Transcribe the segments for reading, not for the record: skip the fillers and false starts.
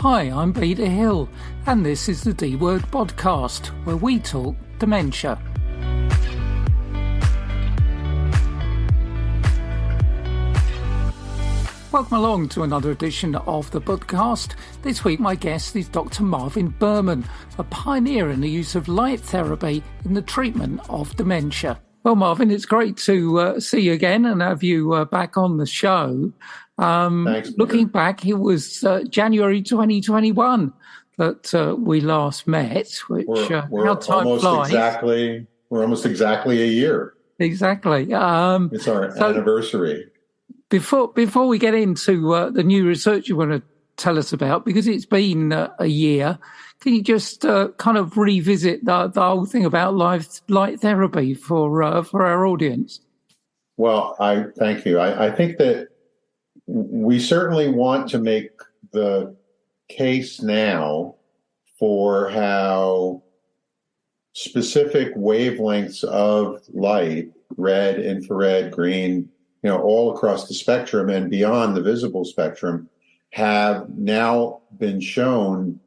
Hi, I'm Peter Hill, and this is the D-Word podcast, where we talk dementia. Welcome along to another edition of the podcast. This week my guest is Dr. Marvin Berman, a pioneer in the use of light therapy in the treatment of dementia. Well, Marvin, it's great to see you again and have you back on the show. Thanks, looking back, it was January 2021 that we last met, which we're how time flies. We're almost exactly a year. Exactly. It's our anniversary. Before we get into the new research you want to tell us about, because it's been a year, can you just kind of revisit the whole thing about light therapy for our audience? Well, I thank you. I think that we certainly want to make the case now for how specific wavelengths of light, red, infrared, green, all across the spectrum and beyond the visible spectrum, have now been shown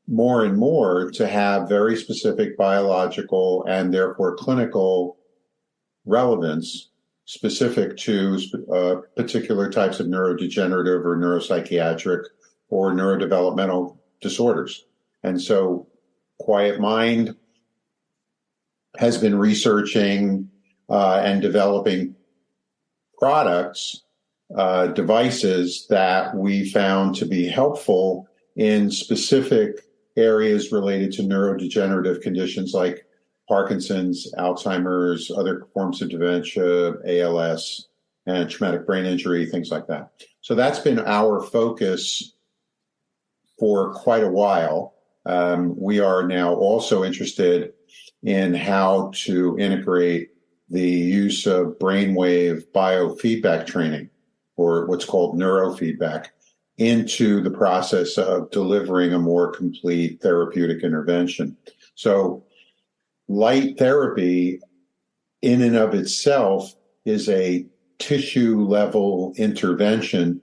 more and more to have very specific biological and therefore clinical relevance specific to particular types of neurodegenerative or neuropsychiatric or neurodevelopmental disorders. And so Quiet Mind has been researching and developing products, devices that we found to be helpful in specific areas related to neurodegenerative conditions like Parkinson's, Alzheimer's, other forms of dementia, ALS, and traumatic brain injury, things like that. So that's been our focus for quite a while. We are now also interested in how to integrate the use of brainwave biofeedback training, or what's called neurofeedback, into the process of delivering a more complete therapeutic intervention. So light therapy in and of itself is a tissue level intervention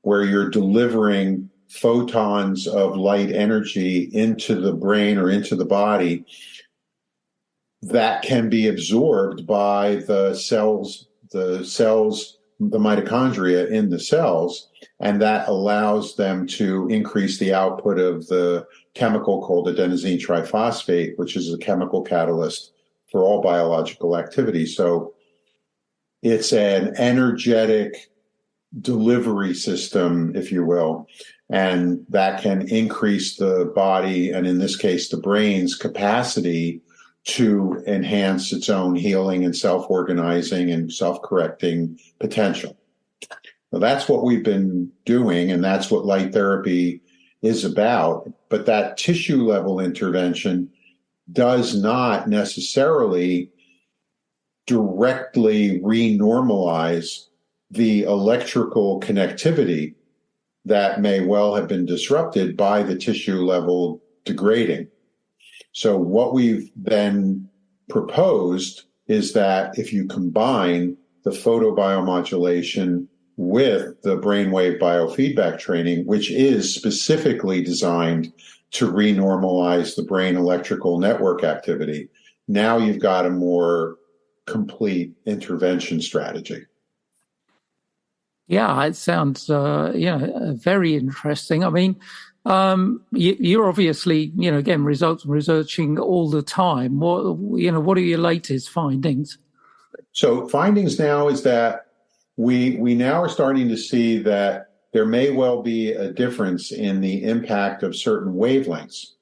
where you're delivering photons of light energy into the brain or into the body that can be absorbed by the mitochondria in the cells, and that allows them to increase the output of the chemical called adenosine triphosphate, which is a chemical catalyst for all biological activity. So it's an energetic delivery system, if you will, and that can increase the body, and in this case, the brain's capacity to enhance its own healing and self-organizing and self-correcting potential. Well, that's what we've been doing, and that's what light therapy is about. But that tissue level intervention does not necessarily directly renormalize the electrical connectivity that may well have been disrupted by the tissue level degrading. So what we've then proposed is that if you combine the photobiomodulation with the brainwave biofeedback training, which is specifically designed to renormalize the brain electrical network activity, now you've got a more complete intervention strategy. Yeah, it sounds very interesting. I mean, you're obviously, again, researching all the time. What are your latest findings? So findings now is that we now are starting to see that there may well be a difference in the impact of certain wavelengths.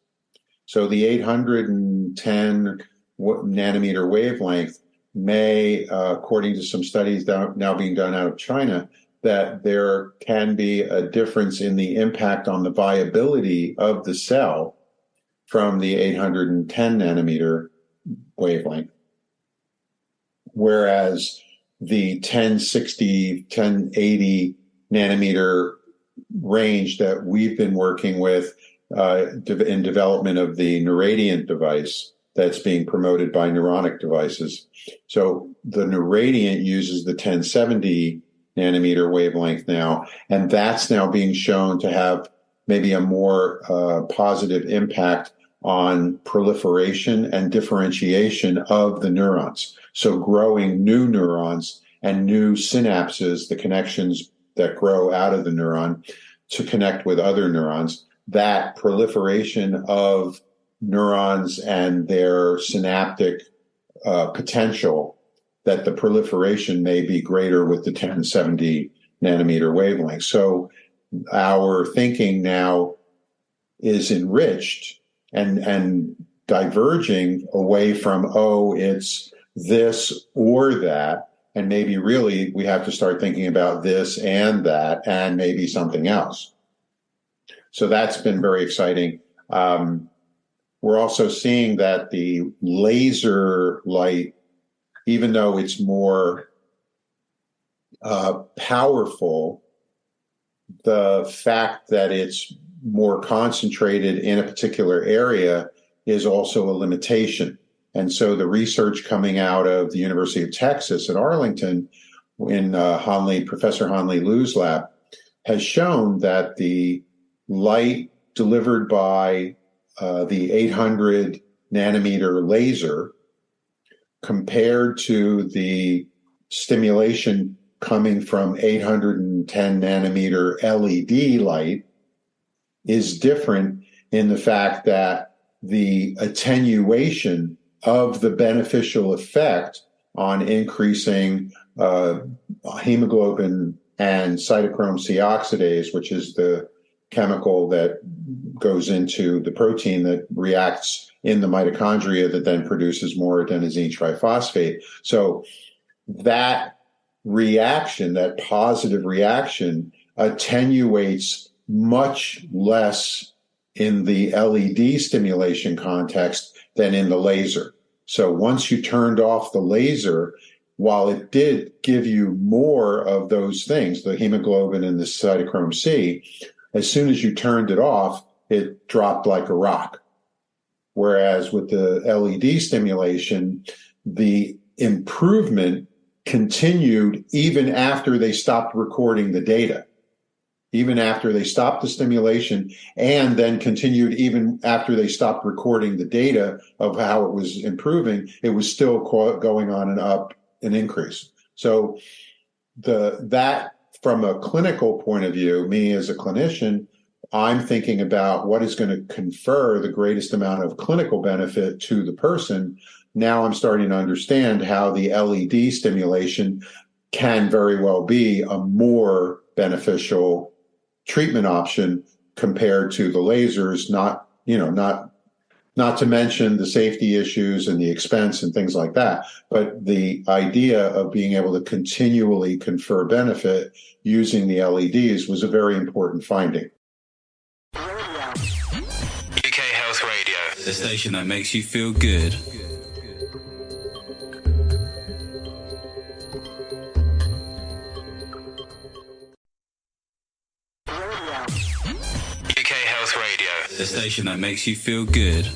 So the 810 nanometer wavelength may, according to some studies now being done out of China, that there can be a difference in the impact on the viability of the cell from the 810 nanometer wavelength, whereas the 1060, 1080 nanometer range that we've been working with in development of the Neuradiant device that's being promoted by Neuronic Devices. So the Neuradiant uses the 1070 nanometer wavelength now, and that's now being shown to have maybe a more positive impact on proliferation and differentiation of the neurons. So growing new neurons and new synapses, the connections that grow out of the neuron to connect with other neurons, that proliferation of neurons and their synaptic potential, that the proliferation may be greater with the 1070 nanometer wavelength. So our thinking now is enriched and diverging away from, it's this or that, and maybe really we have to start thinking about this and that and maybe something else. So that's been very exciting. We're also seeing that the laser light, even though it's more powerful, the fact that it's more concentrated in a particular area is also a limitation. And so the research coming out of the University of Texas at Arlington in Professor Hanli Liu's lab has shown that the light delivered by the 800 nanometer laser compared to the stimulation coming from 810 nanometer LED light is different in the fact that the attenuation of the beneficial effect on increasing hemoglobin and cytochrome C oxidase, which is the chemical that goes into the protein that reacts in the mitochondria that then produces more adenosine triphosphate. So that reaction, that positive reaction, attenuates much less in the LED stimulation context than in the laser. So once you turned off the laser, while it did give you more of those things, the hemoglobin and the cytochrome C, as soon as you turned it off, it dropped like a rock. Whereas with the LED stimulation, the improvement continued even after they stopped recording the data, even after they stopped the stimulation, and then continued even after they stopped recording the data of how it was improving, it was still going on and up an increase. So that from a clinical point of view, me as a clinician, I'm thinking about what is going to confer the greatest amount of clinical benefit to the person. Now I'm starting to understand how the LED stimulation can very well be a more beneficial treatment option compared to the lasers, not to mention the safety issues and the expense and things like that. But the idea of being able to continually confer benefit using the LEDs was a very important finding. UK Health Radio, the station that makes you feel good. UK Health Radio, the station that makes you feel good.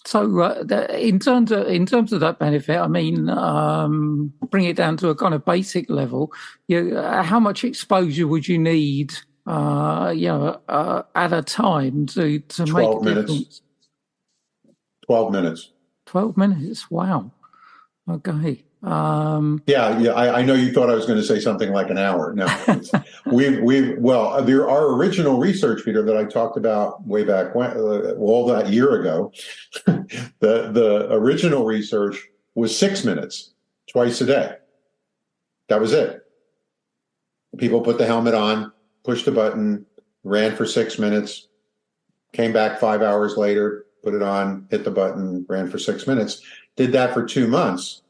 So, in terms of that benefit, I mean, bring it down to a kind of basic level. How much exposure would you need, at a time to make a difference? 12 minutes. 12 minutes. Wow. Okay. I know you thought I was going to say something like an hour. No, there are original research, Peter, that I talked about way back when, all that year ago. The original research was 6 minutes, twice a day. That was it. People put the helmet on, pushed the button, ran for 6 minutes, came back 5 hours later, put it on, hit the button, ran for 6 minutes. Did that for 2 months.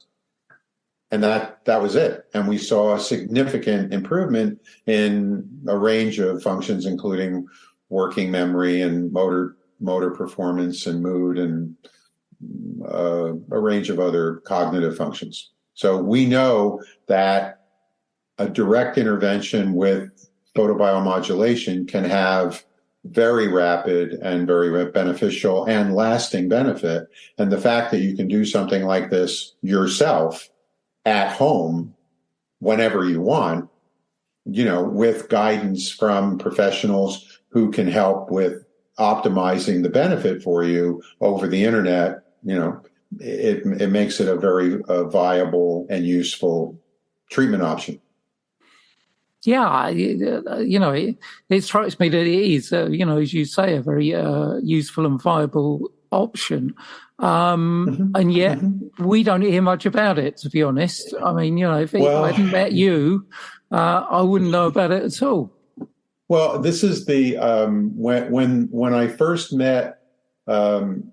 And that was it. And we saw a significant improvement in a range of functions, including working memory and motor performance and mood and a range of other cognitive functions. So we know that a direct intervention with photobiomodulation can have very rapid and very beneficial and lasting benefit. And the fact that you can do something like this yourself at home whenever you want, with guidance from professionals who can help with optimizing the benefit for you over the internet. It makes it a very viable and useful treatment option. Yeah, it strikes me that it is, as you say, a very useful and viable option. And yet we don't hear much about it, to be honest. I mean, if I hadn't met you, I wouldn't know about it at all. Well, this is the when I first met John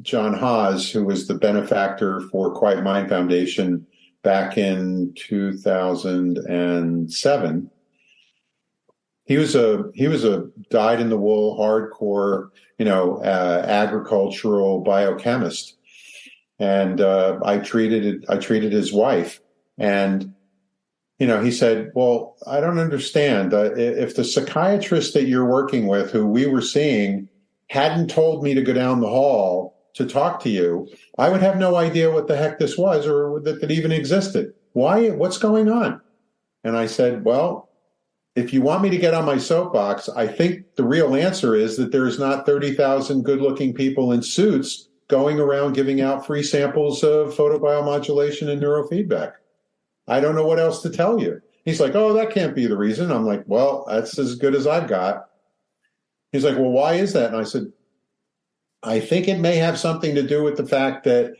Haas, who was the benefactor for Quiet Mind Foundation back in 2007. He was a dyed-in-the-wool, hardcore, agricultural biochemist, and I treated his wife, and he said, "Well, I don't understand. If the psychiatrist that you're working with, who we were seeing, hadn't told me to go down the hall to talk to you, I would have no idea what the heck this was or that it even existed. Why? What's going on?" And I said, "Well, if you want me to get on my soapbox, I think the real answer is that there's not 30,000 good-looking people in suits going around giving out free samples of photobiomodulation and neurofeedback. I don't know what else to tell you." He's like, "Oh, that can't be the reason." I'm like, "Well, that's as good as I've got." He's like, "Well, why is that?" And I said, "I think it may have something to do with the fact that,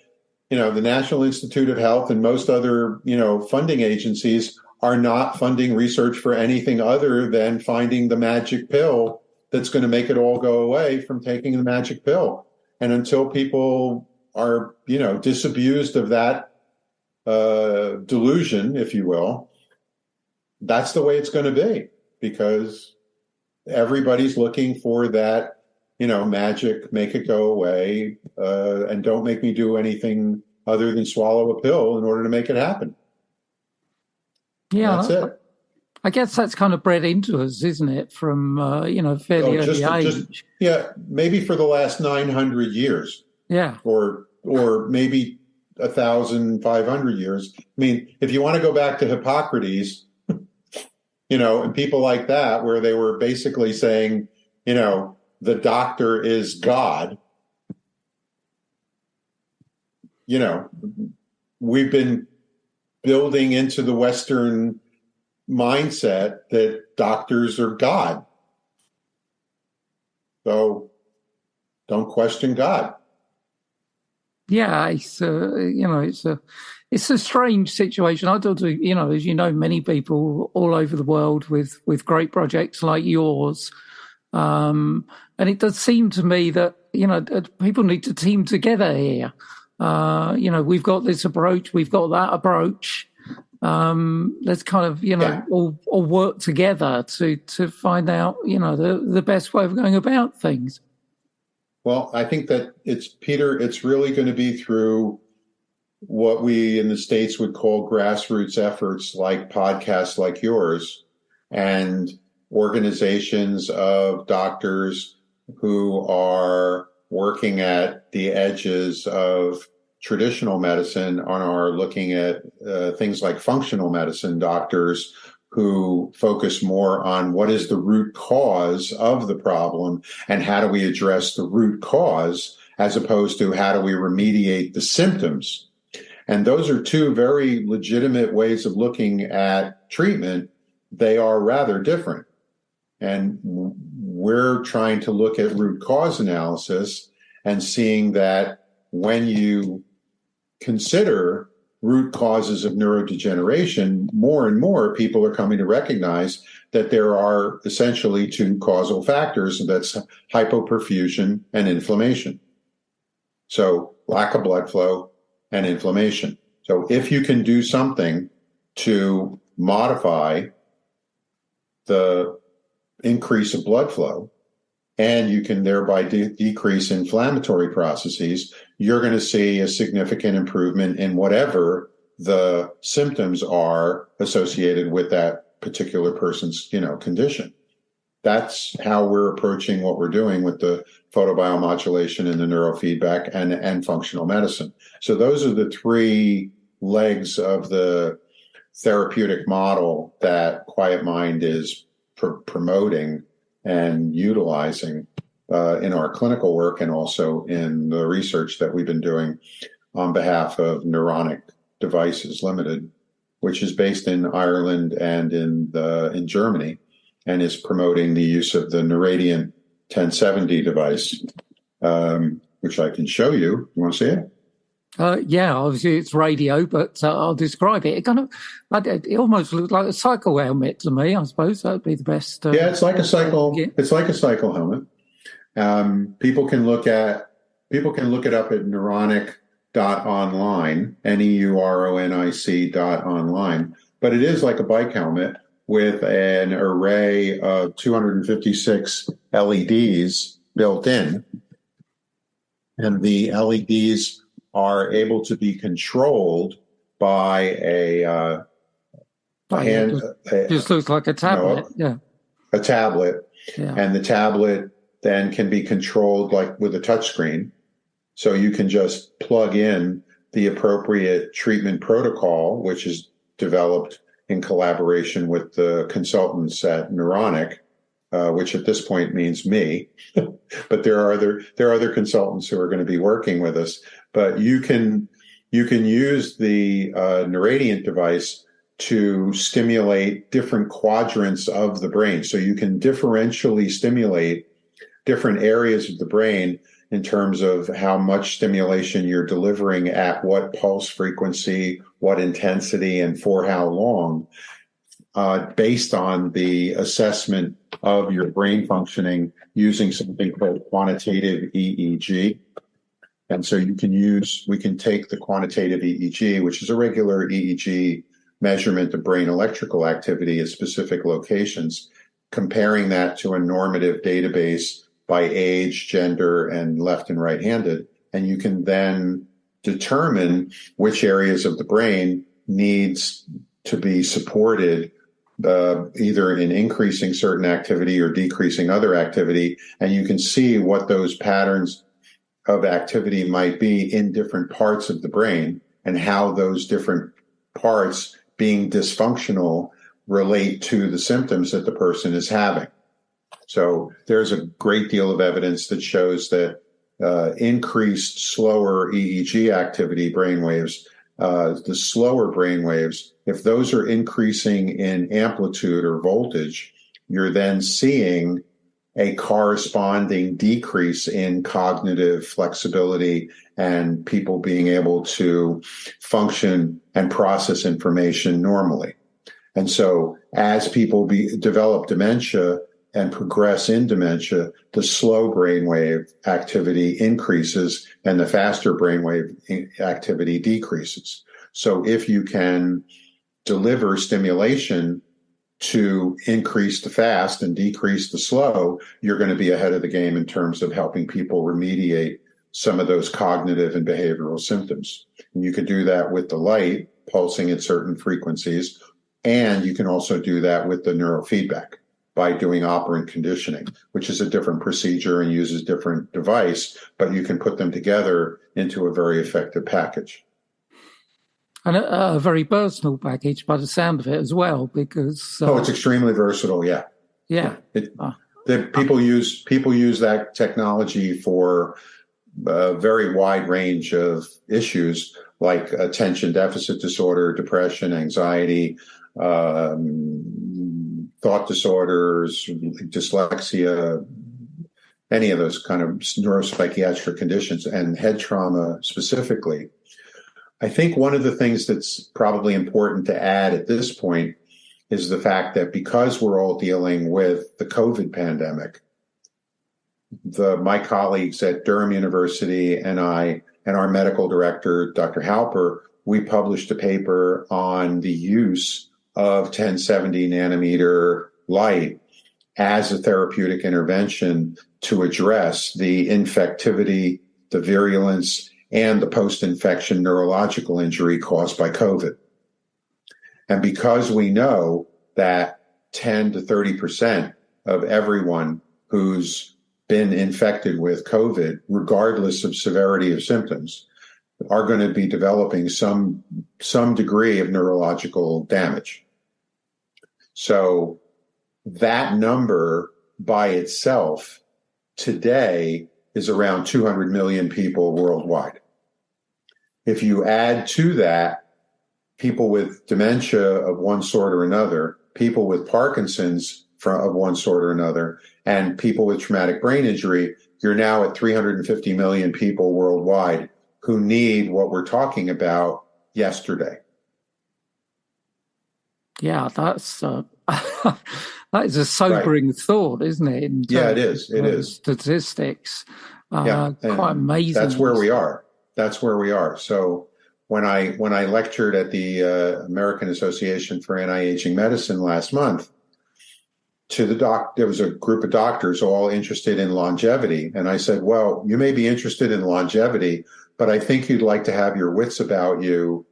the National Institute of Health and most other, funding agencies are not funding research for anything other than finding the magic pill that's going to make it all go away from taking the magic pill. And until people are, disabused of that delusion, if you will, that's the way it's going to be, because everybody's looking for that, magic, make it go away, and don't make me do anything other than swallow a pill in order to make it happen." Yeah, that's it. I guess that's kind of bred into us, isn't it? From fairly early age. Maybe for the last 900 years. Yeah, or maybe 1,500 years. I mean, if you want to go back to Hippocrates, and people like that, where they were basically saying, the doctor is God. We've been building into the Western mindset that doctors are God. So don't question God. Yeah, it's it's a strange situation. I do, as many people all over the world with great projects like yours, and it does seem to me that people need to team together here. We've got this approach, we've got that approach. Let's kind of all work together to find out the best way of going about things. Well, I think that it's really going to be through what we in the States would call grassroots efforts, like podcasts like yours, and organizations of doctors who are working at the edges of traditional medicine and are looking at things like functional medicine doctors who focus more on what is the root cause of the problem and how do we address the root cause, as opposed to how do we remediate the symptoms. And those are two very legitimate ways of looking at treatment. They are rather different. And we're trying to look at root cause analysis and seeing that when you consider root causes of neurodegeneration, more and more people are coming to recognize that there are essentially two causal factors, and that's hypoperfusion and inflammation. So lack of blood flow and inflammation. So if you can do something to modify the increase of blood flow, and you can thereby decrease inflammatory processes, you're going to see a significant improvement in whatever the symptoms are associated with that particular person's, condition. That's how we're approaching what we're doing with the photobiomodulation and the neurofeedback and functional medicine. So those are the three legs of the therapeutic model that Quiet Mind is promoting and utilizing in our clinical work and also in the research that we've been doing on behalf of Neuronic Devices Limited, which is based in Ireland and in Germany, and is promoting the use of the Neuradiant 1070 device, which I can show you. You want to see it? Yeah, obviously it's radio, but I'll describe it. It almost looks like a cycle helmet to me. I suppose that would be the best. Yeah, it's like a cycle. It's like a cycle helmet. People can look it up at neuronic.online, neuronic.online. But it is like a bike helmet with an array of 256 LEDs built in, and the LEDs are able to be controlled by a hand. Just looks like a tablet. A tablet, yeah. And the tablet then can be controlled like with a touch screen. So you can just plug in the appropriate treatment protocol, which is developed in collaboration with the consultants at Neuronic, which at this point means me. But there are other consultants who are going to be working with us. But you can use the Neuradiant device to stimulate different quadrants of the brain. So you can differentially stimulate different areas of the brain in terms of how much stimulation you're delivering at what pulse frequency, what intensity, and for how long, based on the assessment of your brain functioning using something called quantitative EEG. And so we can take the quantitative EEG, which is a regular EEG measurement of brain electrical activity at specific locations, comparing that to a normative database by age, gender, and left and right-handed. And you can then determine which areas of the brain needs to be supported, either in increasing certain activity or decreasing other activity. And you can see what those patterns of activity might be in different parts of the brain and how those different parts being dysfunctional relate to the symptoms that the person is having. So there's a great deal of evidence that shows that increased slower EEG activity brainwaves, the slower brainwaves, if those are increasing in amplitude or voltage, you're then seeing a corresponding decrease in cognitive flexibility and people being able to function and process information normally. And so as people develop dementia and progress in dementia, the slow brainwave activity increases and the faster brainwave activity decreases. So if you can deliver stimulation to increase the fast and decrease the slow, you're going to be ahead of the game in terms of helping people remediate some of those cognitive and behavioral symptoms. And you could do that with the light pulsing at certain frequencies, and you can also do that with the neurofeedback by doing operant conditioning, which is a different procedure and uses different device, but you can put them together into a very effective package. And a very personal package by the sound of it as well, because it's extremely versatile. Yeah. People use that technology for a very wide range of issues like attention deficit disorder, depression, anxiety, thought disorders, dyslexia, any of those kind of neuropsychiatric conditions, and head trauma specifically. I think one of the things that's probably important to add at this point is the fact that because we're all dealing with the COVID pandemic, my colleagues at Durham University and I and our medical director, Dr. Halper, we published a paper on the use of 1070 nanometer light as a therapeutic intervention to address the infectivity, the virulence, and the post-infection neurological injury caused by COVID. And because we know that 10 to 30% of everyone who's been infected with COVID, regardless of severity of symptoms, are going to be developing some degree of neurological damage. So that number by itself today is around 200 million people worldwide. If you add to that people with dementia of one sort or another, people with Parkinson's of one sort or another, and people with traumatic brain injury, you're now at 350 million people worldwide who need what we're talking about yesterday. Yeah, that's that is a sobering thought, isn't it? Yeah, it is. It is. Statistics. Yeah, quite amazing. That's where we are. That's where we are. So when I lectured at the American Association for Anti-Aging Medicine last month, there was a group of doctors all interested in longevity. And I said, well, you may be interested in longevity, but I think you'd like to have your wits about you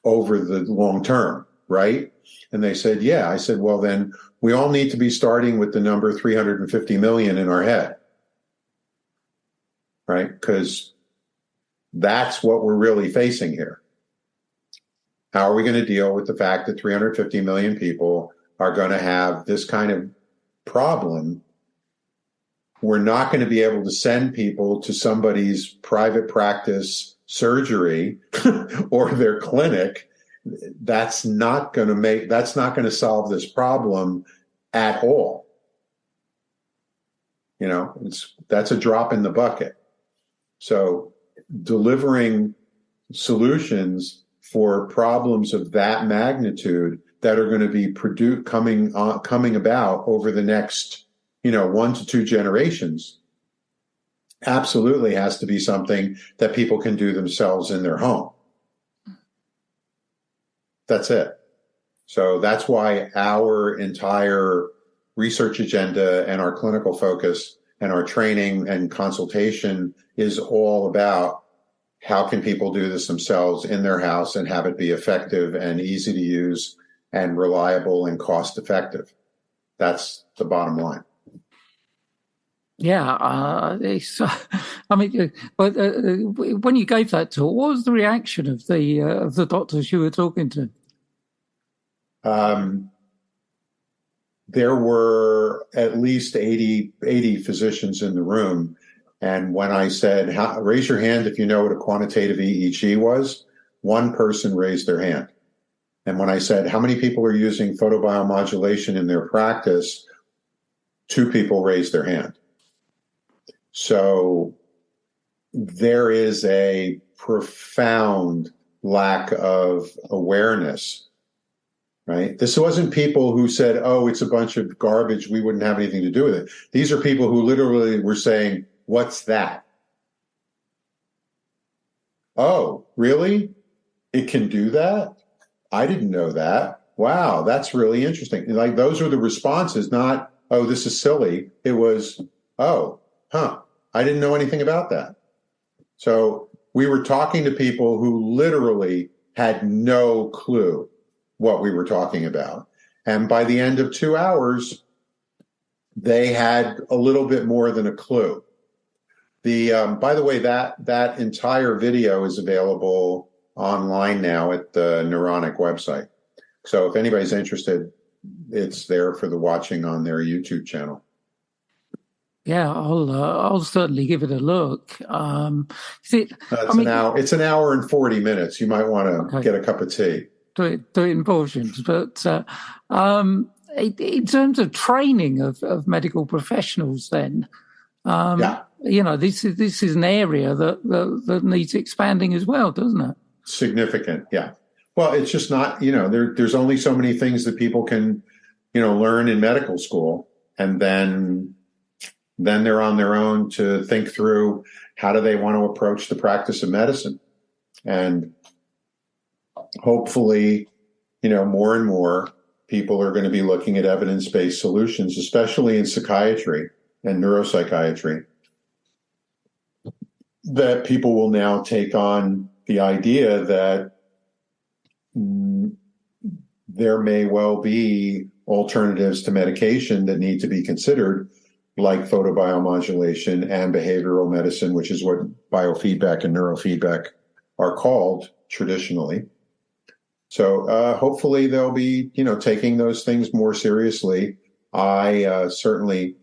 over the long term, right? And they said, yeah. I said, well, then we all need to be starting with the number 350 million in our head, right? Because that's what we're really facing here. How are we going to deal with the fact that 350 million people are going to have this kind of problem? We're not going to be able to send people to somebody's private practice surgery or their clinic. That's not going to solve this problem at all. You know, that's a drop in the bucket. So delivering solutions for problems of that magnitude that are going to be coming about over the next, 1 to 2 generations absolutely has to be something that people can do themselves in their home. That's it. So that's why our entire research agenda and our clinical focus and our training and consultation is all about how can people do this themselves in their house and have it be effective and easy to use and reliable and cost effective. That's the bottom line. Yeah, but when you gave that talk, what was the reaction of the doctors you were talking to? There were at least 80 physicians in the room. And when I said, raise your hand if you know what a quantitative EEG was, one person raised their hand. And when I said, how many people are using photobiomodulation in their practice, 2 people raised their hand. So there is a profound lack of awareness, right? This wasn't people who said, oh, it's a bunch of garbage, we wouldn't have anything to do with it. These are people who literally were saying, what's that? Oh, really? It can do that? I didn't know that. Wow, that's really interesting. Like, those were the responses, not, oh, this is silly. It was, oh, I didn't know anything about that. So we were talking to people who literally had no clue what we were talking about. And by the end of 2 hours, they had a little bit more than a clue. By the way, that entire video is available online now at the Neuronic website. So if anybody's interested, it's there for the watching on their YouTube channel. Yeah, I'll certainly give it a look. It's an hour and 40 minutes. You might want to get a cup of tea. Do it in portions. But in terms of training of medical professionals, then, this is an area that needs expanding as well, doesn't it? Significant, yeah. Well, it's just not, there's only so many things that people can, learn in medical school, and then they're on their own to think through how do they want to approach the practice of medicine. And hopefully, more and more people are going to be looking at evidence-based solutions, especially in psychiatry and neuropsychiatry, that people will now take on the idea that there may well be alternatives to medication that need to be considered, like photobiomodulation and behavioral medicine, which is what biofeedback and neurofeedback are called traditionally. So hopefully they'll be, taking those things more seriously. I certainly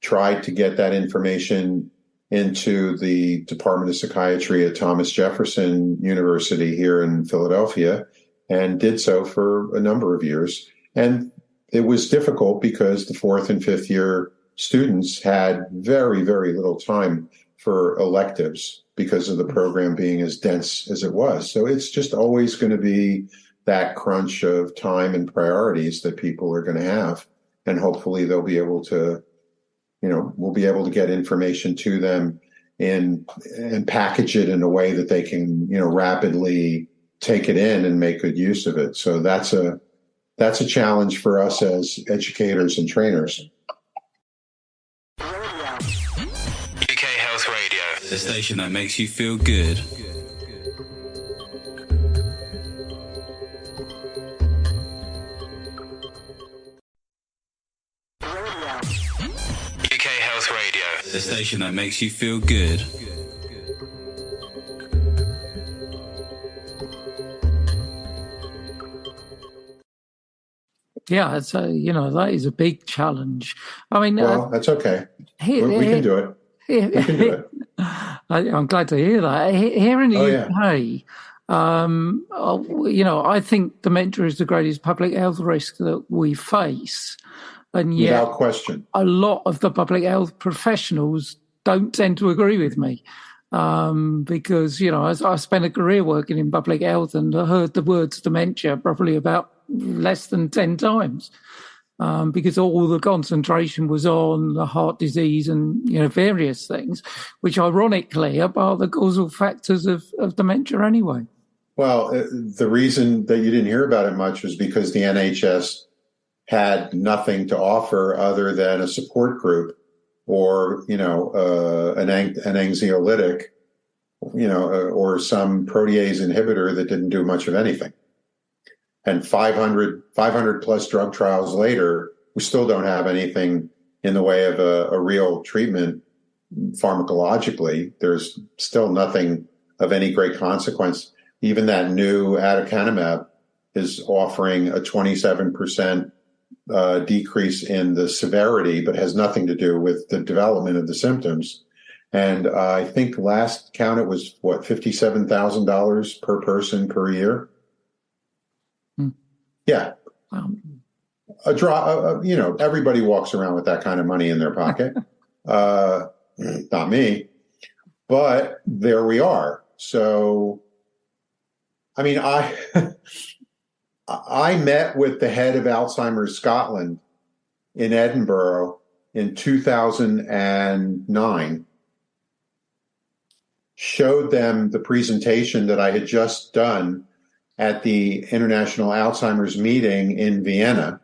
tried to get that information into the Department of Psychiatry at Thomas Jefferson University here in Philadelphia, and did so for a number of years. And it was difficult because the fourth and fifth year students had very, very little time for electives because of the program being as dense as it was. So it's just always going to be that crunch of time and priorities that people are going to have. And hopefully they'll be able to, we'll be able to get information to them and package it in a way that they can, rapidly take it in and make good use of it. So that's a challenge for us as educators and trainers. UK Health Radio, the station that makes you feel good. UK Health Radio, the station that makes you feel good. Yeah, it's that is a big challenge. I mean, well, that's okay. We can do it. We can do it. I'm glad to hear that. Here in the UK, I think dementia is the greatest public health risk that we face. And yet, without question, a lot of the public health professionals don't tend to agree with me. Because, I spent a career working in public health and I heard the words dementia probably about less than 10 times. Because all the concentration was on the heart disease and, various things, which ironically are part of the causal factors of dementia anyway. Well, the reason that you didn't hear about it much was because the NHS had nothing to offer other than a support group or, an anxiolytic, or some protease inhibitor that didn't do much of anything. And 500 plus drug trials later, we still don't have anything in the way of a real treatment pharmacologically. There's still nothing of any great consequence. Even that new aducanumab is offering a 27% decrease in the severity, but has nothing to do with the development of the symptoms. And I think last count it was $57,000 per person per year. Yeah. A draw, everybody walks around with that kind of money in their pocket. Not me, but there we are. So, I mean, I met with the head of Alzheimer's Scotland in Edinburgh in 2009, showed them the presentation that I had just done at the International Alzheimer's meeting in Vienna.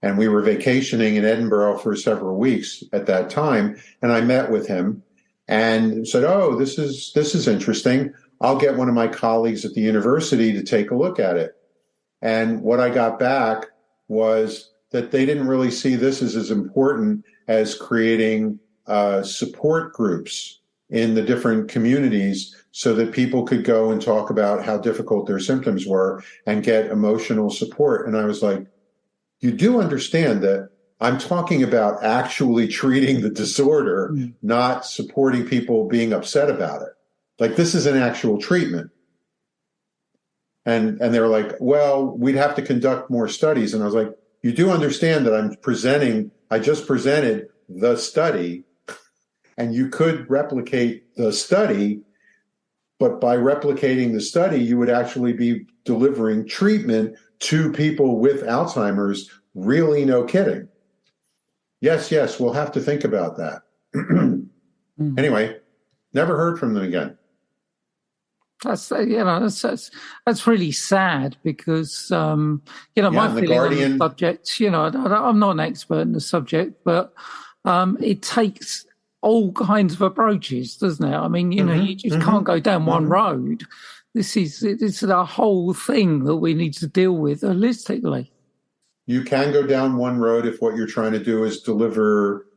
And we were vacationing in Edinburgh for several weeks at that time. And I met with him and said, "Oh, this is interesting. I'll get one of my colleagues at the university to take a look at it." And what I got back was that they didn't really see this as important as creating support groups in the different communities so that people could go and talk about how difficult their symptoms were and get emotional support. And I was like, you do understand that I'm talking about actually treating the disorder, not supporting people being upset about it. Like, this is an actual treatment. And they were like, well, we'd have to conduct more studies. And I was like, you do understand that I just presented the study, and you could replicate the study, but by replicating the study, you would actually be delivering treatment to people with Alzheimer's. Really, no kidding. Yes, we'll have to think about that. Anyway, never heard from them again. That's really sad because my feeling on the subject, I'm not an expert in the subject, but it takes all kinds of approaches, doesn't it? I mean, you just can't go down one road. It's the whole thing that we need to deal with holistically. You can go down one road if what you're trying to do is deliver,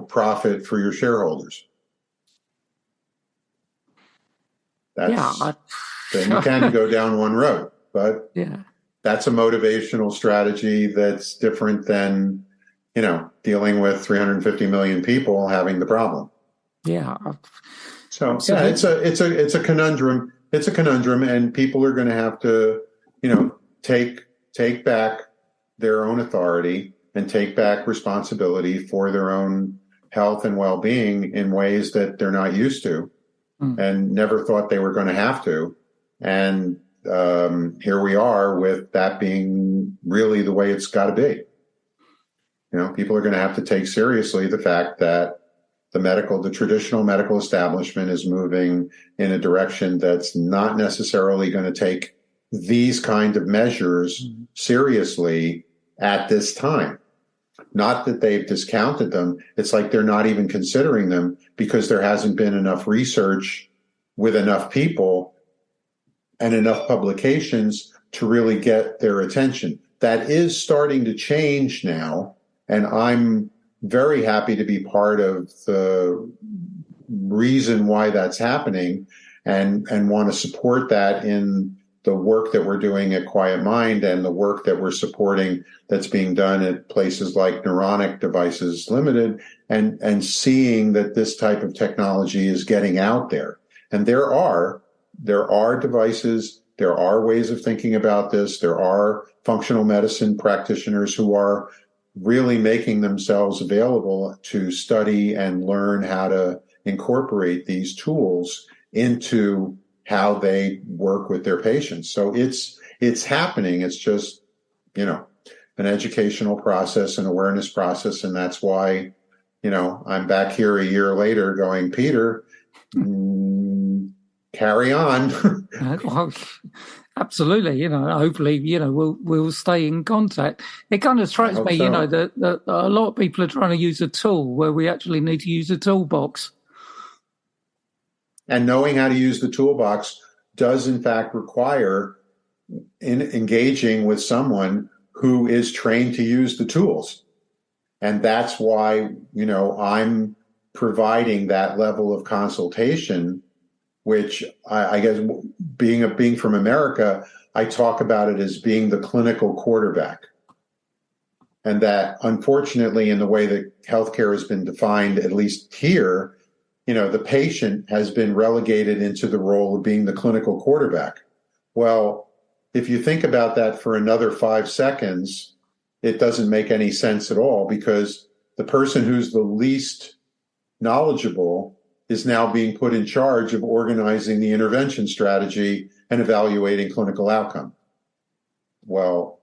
profit for your shareholders. Then you can go down one road. But that's a motivational strategy that's different than, dealing with 350 million people having the problem. Yeah. So it's a conundrum. It's a conundrum, and people are going to have to, take back their own authority and take back responsibility for their own health and well-being in ways that they're not used to and never thought they were going to have to. And here we are with that being really the way it's got to be. People are going to have to take seriously the fact that the traditional medical establishment is moving in a direction that's not necessarily going to take these kind of measures seriously at this time. Not that they've discounted them. It's like they're not even considering them because there hasn't been enough research with enough people and enough publications to really get their attention. That is starting to change now, and I'm very happy to be part of the reason why that's happening and want to support that in the work that we're doing at Quiet Mind and the work that we're supporting that's being done at places like Neuronic Devices Limited and seeing that this type of technology is getting out there. And there are devices, there are ways of thinking about this. There are functional medicine practitioners who are really making themselves available to study and learn how to incorporate these tools into how they work with their patients. So it's happening. It's just, an educational process, an awareness process. And that's why, I'm back here a year later going, Peter, carry on. Well, absolutely. Hopefully, we'll stay in contact. It kind of strikes me, that a lot of people are trying to use a tool where we actually need to use a toolbox. And knowing how to use the toolbox does, in fact, require engaging with someone who is trained to use the tools. And that's why, I'm providing that level of consultation, which I guess being from America, I talk about it as being the clinical quarterback. And that, unfortunately, in the way that healthcare has been defined, at least here, the patient has been relegated into the role of being the clinical quarterback. Well, if you think about that for another 5 seconds, it doesn't make any sense at all because the person who's the least knowledgeable is now being put in charge of organizing the intervention strategy and evaluating clinical outcome. Well,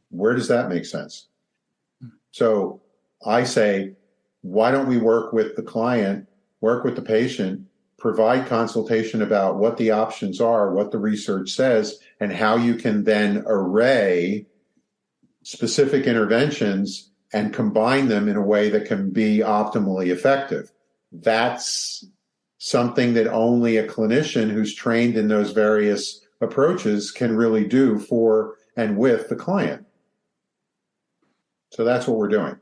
where does that make sense? So I say, why don't we work with the client, work with the patient, provide consultation about what the options are, what the research says, and how you can then array specific interventions and combine them in a way that can be optimally effective. That's something that only a clinician who's trained in those various approaches can really do for and with the client. So that's what we're doing.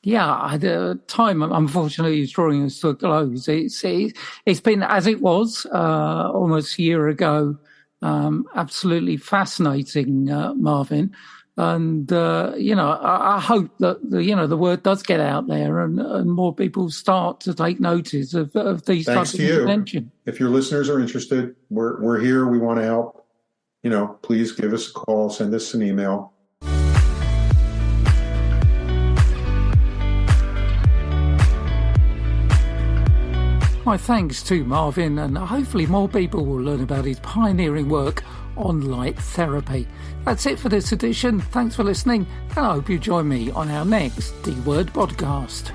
Yeah, the time, unfortunately, is drawing us to a close. It's been, as it was almost a year ago, absolutely fascinating, Marvin. And, I hope that, the word does get out there and more people start to take notice of these types of intervention. If your listeners are interested, we're here. We want to help. Please give us a call, send us an email. My thanks to Marvin, and hopefully more people will learn about his pioneering work on light therapy. That's it for this edition. Thanks for listening, and I hope you join me on our next D-Word podcast.